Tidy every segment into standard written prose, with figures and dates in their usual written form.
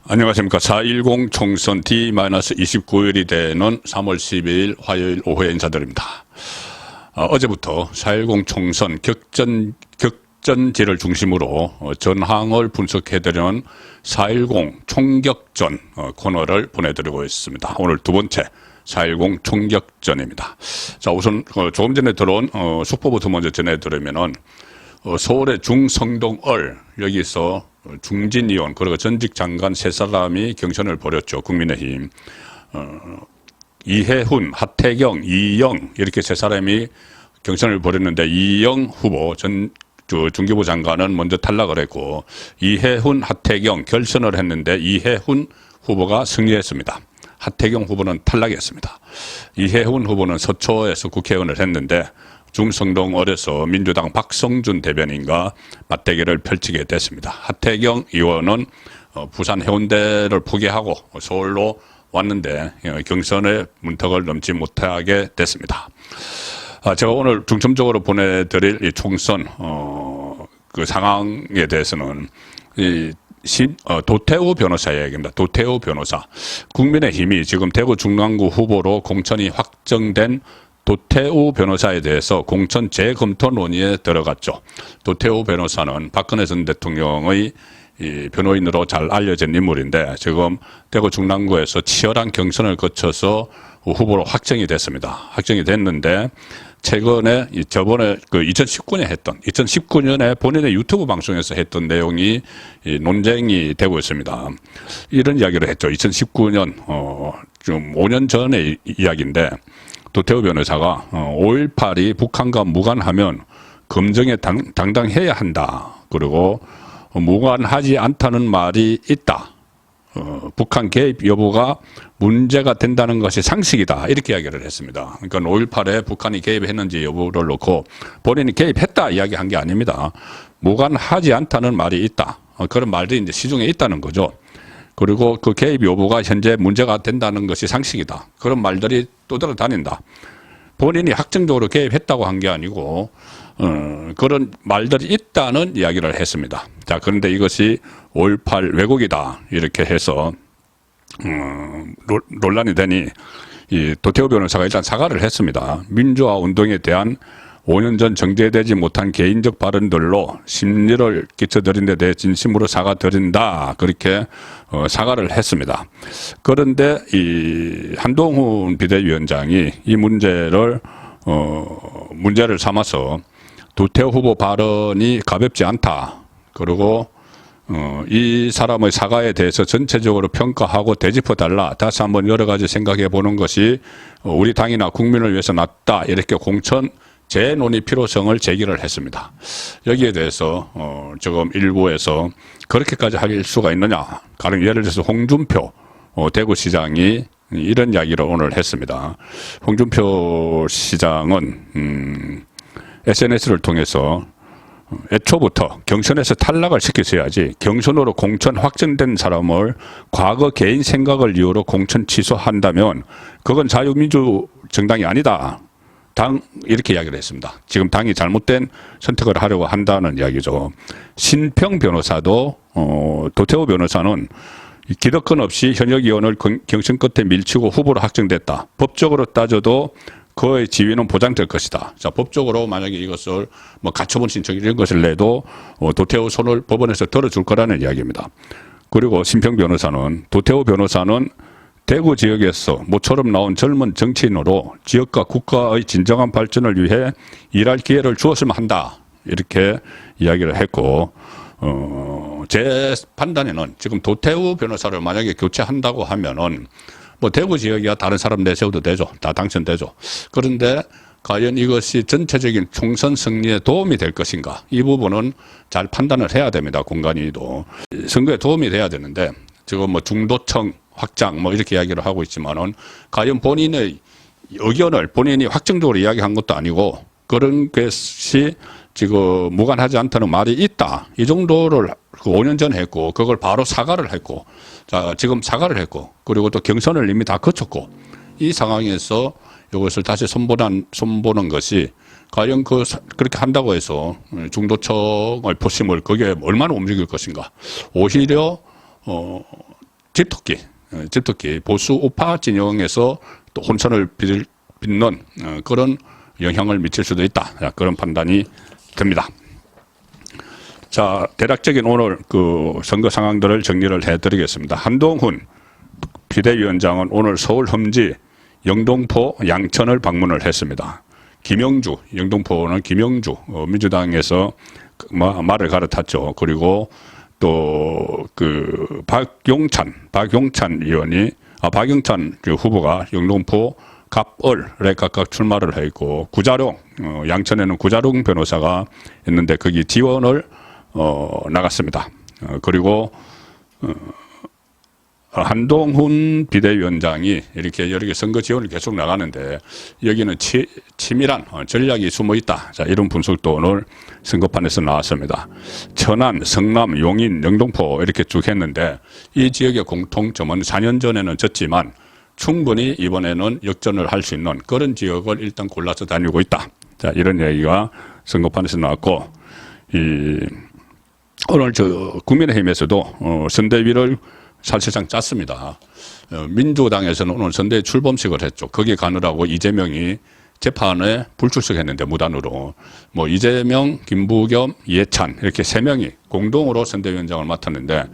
안녕하십니까. 4.10 총선 D-29일이 되는 3월 12일 화요일 오후에 인사드립니다. 어제부터 4.10 총선 격전지를 중심으로 전황을 분석해드리는 4.10 총격전 코너를 보내드리고 있습니다. 오늘 두 번째 4.10 총격전입니다. 자, 우선 조금 전에 들어온 속보부터 먼저 전해드리면은 서울의 중성동을 여기서 중진 의원 그리고 전직 장관 세 사람이 경선을 벌였죠. 국민의힘. 이해훈, 하태경, 이영 이렇게 세 사람이 경선을 벌였는데 이영 후보 중기부 장관은 먼저 탈락을 했고 이해훈, 하태경 결선을 했는데 이해훈 후보가 승리했습니다. 하태경 후보는 탈락했습니다. 이해훈 후보는 서초에서 국회의원을 했는데 중성동을에서 민주당 박성준 대변인과 맞대결을 펼치게 됐습니다. 하태경 의원은 부산 해운대를 포기하고 서울로 왔는데 경선의 문턱을 넘지 못하게 됐습니다. 제가 오늘 중점적으로 보내드릴 이 총선 그 상황에 대해서는 도태우 변호사 이야기입니다. 도태우 변호사. 국민의힘이 지금 대구 중랑구 후보로 공천이 확정된 도태우 변호사에 대해서 공천 재검토 논의에 들어갔죠. 도태우 변호사는 박근혜 전 대통령의 변호인으로 잘 알려진 인물인데 지금 대구 중랑구에서 치열한 경선을 거쳐서 후보로 확정이 됐습니다. 확정이 됐는데 최근에 저번에 2019년에 본인의 유튜브 방송에서 했던 내용이 논쟁이 되고 있습니다. 이런 이야기를 했죠. 2019년 좀 5년 전의 이야기인데 도태우 변호사가 5.18이 북한과 무관하면 검증에 당당해야 한다. 그리고 무관하지 않다는 말이 있다. 북한 개입 여부가 문제가 된다는 것이 상식이다. 이렇게 이야기를 했습니다. 그러니까 5.18에 북한이 개입했는지 여부를 놓고 본인이 개입했다 이야기한 게 아닙니다. 무관하지 않다는 말이 있다. 그런 말들이 이제 시중에 있다는 거죠. 그리고 그 개입 여부가 현재 문제가 된다는 것이 상식이다. 그런 말들이 떠돌아다닌다. 본인이 확정적으로 개입했다고 한 게 아니고 그런 말들이 있다는 이야기를 했습니다. 자, 그런데 이것이 5.18 왜곡이다 이렇게 해서 논란이 되니 이 도태우 변호사가 일단 사과를 했습니다. 민주화 운동에 대한 5년 전 정제되지 못한 개인적 발언들로 심려를 끼쳐드린 데 대해 진심으로 사과드린다. 그렇게 사과를 했습니다. 그런데 이 한동훈 비대위원장이 이 문제를 삼아서 도태우 후보 발언이 가볍지 않다. 그리고 이 사람의 사과에 대해서 전체적으로 평가하고 되짚어달라. 다시 한번 여러 가지 생각해 보는 것이 우리 당이나 국민을 위해서 낫다. 이렇게 공천 재논의 필요성을 제기를 했습니다. 여기에 대해서 지금 일부에서 그렇게까지 할 수가 있느냐. 가령 예를 들어서 홍준표 대구시장이 이런 이야기를 오늘 했습니다. 홍준표 시장은 SNS를 통해서 애초부터 경선에서 탈락을 시켰어야지 경선으로 공천 확정된 사람을 과거 개인 생각을 이유로 공천 취소한다면 그건 자유민주 정당이 아니다. 당 이렇게 이야기를 했습니다. 지금 당이 잘못된 선택을 하려고 한다는 이야기죠. 신평 변호사도 도태우 변호사는 기득권 없이 현역 의원을 경선 끝에 밀치고 후보로 확정됐다. 법적으로 따져도 그의 지위는 보장될 것이다. 자, 법적으로 만약에 이것을 가처분 신청 이런 것을 내도 도태우 손을 법원에서 들어줄 거라는 이야기입니다. 그리고 신평 변호사는 도태우 변호사는 대구 지역에서 모처럼 나온 젊은 정치인으로 지역과 국가의 진정한 발전을 위해 일할 기회를 주었으면 한다. 이렇게 이야기를 했고 제 판단에는 지금 도태우 변호사를 만약에 교체한다고 하면은 대구 지역이야 다른 사람 내세워도 되죠. 다 당선되죠. 그런데 과연 이것이 전체적인 총선 승리에 도움이 될 것인가? 이 부분은 잘 판단을 해야 됩니다. 공간이도. 선거에 도움이 돼야 되는데 지금 중도청 확장 이렇게 이야기를 하고 있지만은 과연 본인의 의견을 본인이 확정적으로 이야기한 것도 아니고 그런 것이 지금 무관하지 않다는 말이 있다. 이 정도를 5년 전에 했고 그걸 바로 사과를 했고 자, 지금 사과를 했고 그리고 또 경선을 이미 다 거쳤고 이 상황에서 이것을 다시 손보는 것이 과연 그렇게 한다고 해서 중도청의 표심을 그게 얼마나 움직일 것인가. 오히려 집토끼 보수 우파 진영에서 또 혼선을 빚는 그런 영향을 미칠 수도 있다. 그런 판단이 듭니다. 자, 대략적인 오늘 그 선거 상황들을 정리를 해드리겠습니다. 한동훈 비대위원장은 오늘 서울 험지, 영등포, 양천을 방문을 했습니다. 김영주, 영등포는 김영주 민주당에서 말을 갈아탔죠. 그리고 또 그 박용찬 후보가 영등포 갑을에 각각 출마를 했고, 구자룡, 양천에는 구자룡 변호사가 있는데 거기 지원을 나갔습니다. 그리고 한동훈 비대위원장이 이렇게 여러 개 선거 지원을 계속 나가는데 여기는 치밀한 전략이 숨어 있다. 자, 이런 분석도 오늘 선거판에서 나왔습니다. 천안, 성남, 용인, 영등포 이렇게 쭉 했는데 이 지역의 공통점은 4년 전에는 졌지만 충분히 이번에는 역전을 할 수 있는 그런 지역을 일단 골라서 다니고 있다. 자, 이런 얘기가 선거판에서 나왔고, 오늘 국민의힘에서도 선대위를 사실상 짰습니다. 민주당에서는 오늘 선대위 출범식을 했죠. 거기 가느라고 이재명이 재판에 불출석했는데 무단으로 이재명, 김부겸, 이해찬 이렇게 3명이 공동으로 선대위원장을 맡았는데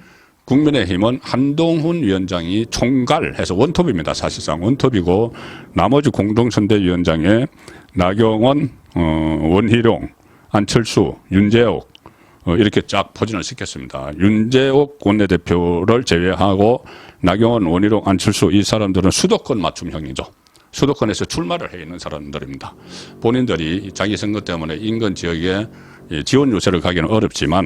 국민의힘은 한동훈 위원장이 총괄해서 원톱입니다. 사실상 원톱이고 나머지 공동선대위원장에 나경원, 원희룡, 안철수, 윤재옥 이렇게 쫙 포진을 시켰습니다. 윤재옥 원내대표를 제외하고 나경원, 원희룡, 안철수 이 사람들은 수도권 맞춤형이죠. 수도권에서 출마를 해 있는 사람들입니다. 본인들이 자기 선거 때문에 인근 지역에 지원 요새를 가기는 어렵지만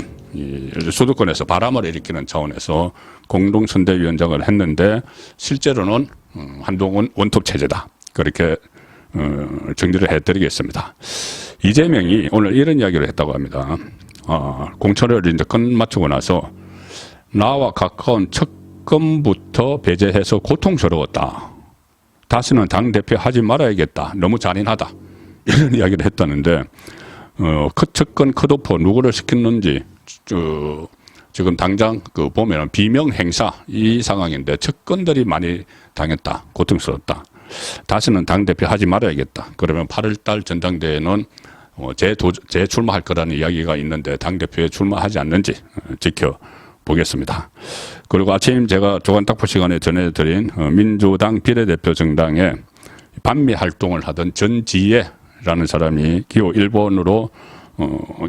수도권에서 바람을 일으키는 차원에서 공동선대위원장을 했는데 실제로는 한동훈 원톱 체제다. 그렇게 정리를 해드리겠습니다. 이재명이 오늘 이런 이야기를 했다고 합니다. 공천을 이제 끝마치고 나서 나와 가까운 측근부터 배제해서 고통스러웠다. 다시는 당대표 하지 말아야겠다. 너무 잔인하다. 이런 이야기를 했다는데 측근 컷오프 누구를 시켰는지 지금 당장 보면은 비명 행사 이 상황인데 측근들이 많이 당했다. 고통스럽다. 다시는 당대표 하지 말아야겠다. 그러면 8월달 전당대회는 재출마할 거라는 이야기가 있는데 당대표에 출마하지 않는지 지켜보겠습니다. 그리고 아침 제가 조간딱보 시간에 전해드린 민주당 비례대표 정당에 반미 활동을 하던 전지혜라는 사람이 기호 1번으로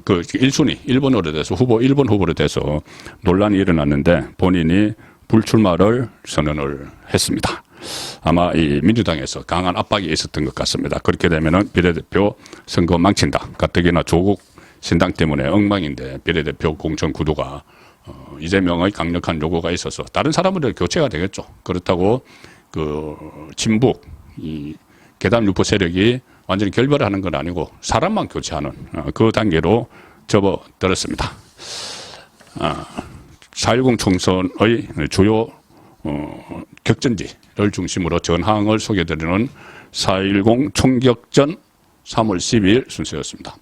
그 1순위 1번으로 돼서 1번 후보로 돼서 논란이 일어났는데 본인이 불출마를 선언을 했습니다. 아마 이 민주당에서 강한 압박이 있었던 것 같습니다. 그렇게 되면은 비례대표 선거 망친다. 가뜩이나 조국 신당 때문에 엉망인데 비례대표 공천 구도가 이재명의 강력한 요구가 있어서 다른 사람들은 교체가 되겠죠. 그렇다고 친북 계담 유포 세력이 완전히 결별하는 건 아니고 사람만 교체하는 그 단계로 접어들었습니다. 4.10 총선의 주요 격전지를 중심으로 전황을 소개드리는 4.10 총격전 3월 12일 순서였습니다.